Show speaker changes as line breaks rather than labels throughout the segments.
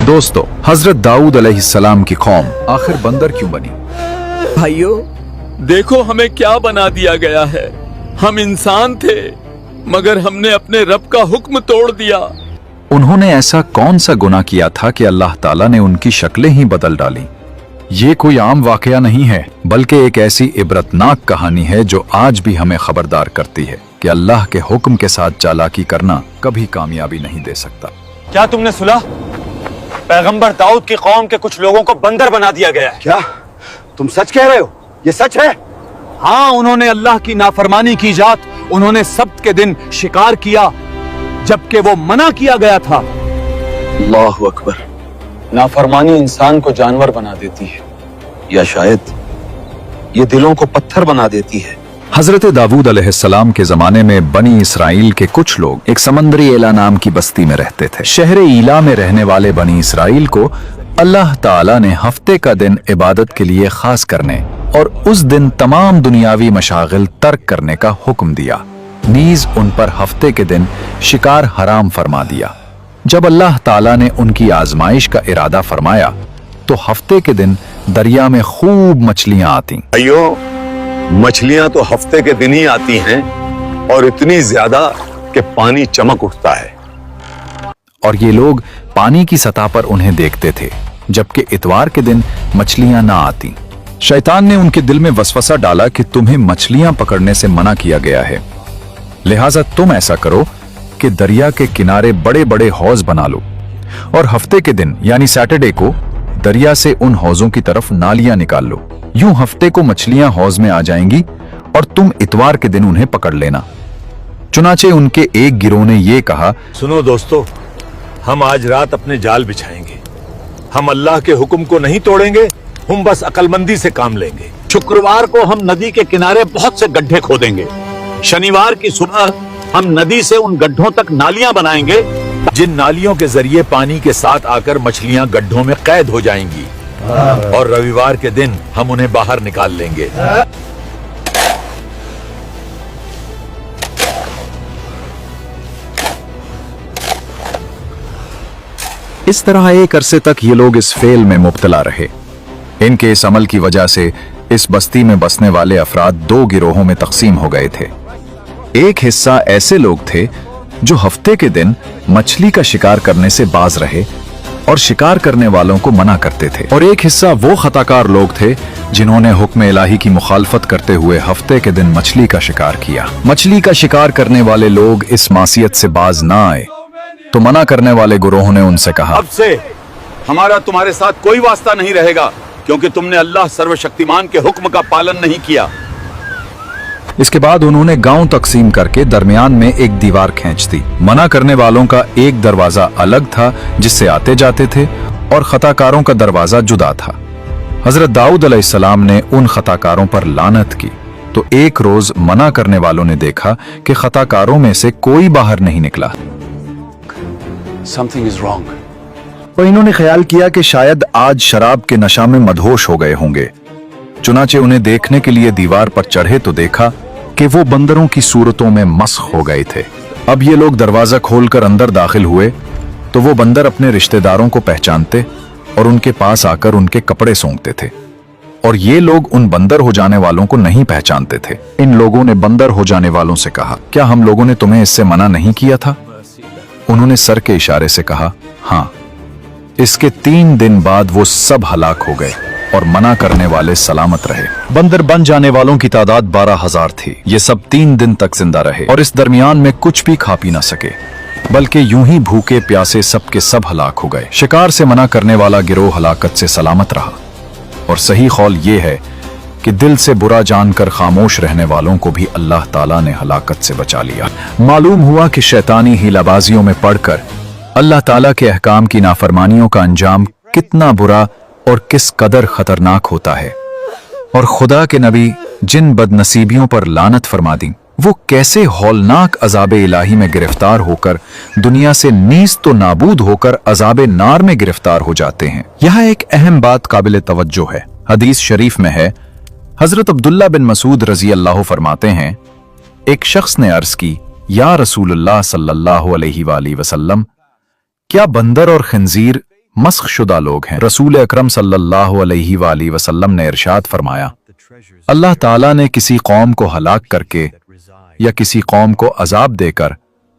दोस्तों, हजरत दाऊद अलैहिस्सलाम की कौम आखिर बंदर क्यों बनी?
भाइयों, देखो हमें क्या बना दिया गया है। हम इंसान थे मगर हमने अपने रब का हुक्म तोड़ दिया।
उन्होंने ऐसा कौन सा गुनाह किया था कि अल्लाह ताला ने उनकी शक्लें ही बदल डाली? ये कोई आम वाकया नहीं है, बल्कि एक ऐसी इबरतनाक कहानी है जो आज भी हमें खबरदार करती है कि अल्लाह के हुक्म के साथ चालाकी करना कभी कामयाबी नहीं दे सकता।
क्या तुमने सुना? पैगंबर दाऊद की कौम के कुछ लोगों को बंदर बना दिया गया है।
क्या तुम सच कह रहे हो? ये सच है?
हाँ, उन्होंने अल्लाह की नाफरमानी की जात, उन्होंने सब्त के दिन शिकार किया जबकि वो मना किया गया था।
अल्लाहु अकबर।
नाफरमानी इंसान को जानवर बना देती है,
या शायद ये दिलों को पत्थर बना देती है।
हजरत दाऊद अलैहिस्सलाम के जमाने में बनी इसराइल के कुछ लोग एक समंदरी एला नाम की बस्ती में रहते थे। शहर ईला में रहने वाले बनी इसराइल को अल्लाह ताला ने हफ्ते का दिन इबादत के लिए खास करने और उस दिन तमाम दुनियावी मशागिल तर्क करने का हुक्म दिया। नीज उन पर हफ्ते के दिन शिकार हराम फरमा दिया। जब अल्लाह ताला ने उनकी आजमाइश का इरादा फरमाया तो हफ्ते के दिन दरिया में खूब मछलियां आती।
भाइयों, मछलियां तो हफ्ते के दिन ही आती हैं और इतनी ज्यादा कि पानी चमक उठता है।
और ये लोग पानी की सतह पर उन्हें देखते थे, जबकि इतवार के दिन मछलियां ना आती। शैतान ने उनके दिल में वसवसा डाला कि तुम्हें मछलियां पकड़ने से मना किया गया है, लिहाजा तुम ऐसा करो कि दरिया के किनारे बड़े बड़े हौज बना लो और हफ्ते के दिन यानी सैटरडे को दरिया से उन हौजों की तरफ नालियां निकाल लो। यूं हफ्ते को मछलियां हौज में आ जाएंगी और तुम इतवार के दिन उन्हें पकड़ लेना। चुनाचे उनके एक गिरोह ने यह कहा,
सुनो दोस्तों, हम आज रात अपने जाल बिछाएंगे। हम अल्लाह के हुक्म को नहीं तोड़ेंगे, हम बस अकलमंदी से काम लेंगे।
शुक्रवार को हम नदी के किनारे बहुत से गड्ढे खोदेंगे। शनिवार की सुबह हम नदी से उन गड्ढों तक नालियां बनाएंगे,
जिन नालियों के जरिए पानी के साथ आकर मछलियां गड्ढों में कैद हो जाएंगी और रविवार के दिन हम उन्हें बाहर निकाल लेंगे।
इस तरह एक अरसे तक ये लोग इस फेल में मुब्तला रहे। इनके इस अमल की वजह से इस बस्ती में बसने वाले अफराद दो गिरोहों में तकसीम हो गए थे। एक हिस्सा ऐसे लोग थे जो हफ्ते के दिन मछली का शिकार करने से बाज रहे और शिकार करने वालों को मना करते थे, और एक हिस्सा वो खताकार लोग थे जिन्होंने हुक्म इलाही की मुखालफत करते हुए हफ्ते के दिन मछली का शिकार किया। मछली का शिकार करने वाले लोग इस मासियत से बाज ना आए तो मना करने वाले गुरोह ने उनसे कहा,
अब से हमारा तुम्हारे साथ कोई वास्ता नहीं रहेगा, क्योंकि तुमने अल्लाह सर्वशक्तिमान के हुक्म का पालन नहीं किया।
इसके बाद उन्होंने गांव तकसीम करके दरमियान में एक दीवार खींच दी। मना करने वालों का एक दरवाजा अलग था जिससे आते जाते थे और खताकारों का दरवाजा जुदा था। हजरत दाऊद अलैहिस्सलाम ने उन खताकारों पर लानत की तो एक रोज मना करने वालों ने देखा कि खताकारों में से कोई बाहर नहीं निकला।
Something is wrong.
तो इन्होंने ख्याल किया कि शायद आज शराब के नशा में मदहोश हो गए होंगे। चुनाचे उन्हें देखने के लिए दीवार पर चढ़े तो देखा कि वो बंदरों की सूरतों में मस्ख हो गए थे। अब ये लोग दरवाजा खोलकर अंदर दाखिल हुए तो वो बंदर अपने रिश्तेदारों को पहचानते और उनके पास आकर उनके कपड़े सूंघते थे, और ये लोग उन बंदर हो जाने वालों को नहीं पहचानते थे। इन लोगों ने बंदर हो जाने वालों से कहा, क्या हम लोगों ने तुम्हें इससे मना नहीं किया था? उन्होंने सर के इशारे से कहा, हाँ। इसके 3 दिन बाद वो सब हलाक हो गए और मना करने वाले सलामत रहे। बंदर बन जाने वालों की तादाद 12,000 थी। ये सब 3 दिन तक जिंदा रहे और इस दरमियान में कुछ भी खा पी ना सके, बल्कि यूं ही भूखे प्यासे सब के सब हलाक हो गए। शिकार से मना करने वाला गिरोह हलाकत से सलामत रहा, और सही कौल ये है कि दिल से बुरा जानकर खामोश रहने वालों को भी अल्लाह ताला ने हलाकत से बचा लिया। मालूम हुआ कि शैतानी हीलाबाजियों में पड़कर अल्लाह ताला के अहकाम की नाफरमानियों का अंजाम कितना बुरा और किस कदर खतरनाक होता है, और खुदा के नबी जिन बदनसीबियों पर लानत फरमा दी वो कैसे हौलनाक अजाब इलाही में गिरफ्तार होकर दुनिया से नीज तो नाबूद होकर अजाब नार में गिरफ्तार हो जाते हैं। यहाँ एक अहम बात काबिल तवज्जो है। हदीस शरीफ में है, हजरत अब्दुल्ला बिन मसूद रजी अल्लाह फरमाते हैं, एक शख्स ने अर्ज की, या रसूलुल्लाह सल्लल्लाहु अलैहि वसल्लम, क्या बंदर और खंजीर मस्ख शुदा लोग हैं। रसूल अकरम सल्लल्लाहु अलैहि वसल्लम ने इरशाद फरमाया, अल्लाह ताला ने किसी कौम को हलाक करके या किसी कौम को अजाब देकर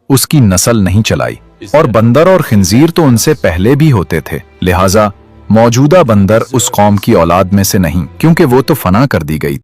उसकी नस्ल नहीं चलाई, और बंदर और खिंजीर तो उनसे पहले भी होते थे, लिहाजा मौजूदा बंदर उस कौम की औलाद में से नहीं, क्योंकि वो तो फना कर दी गई।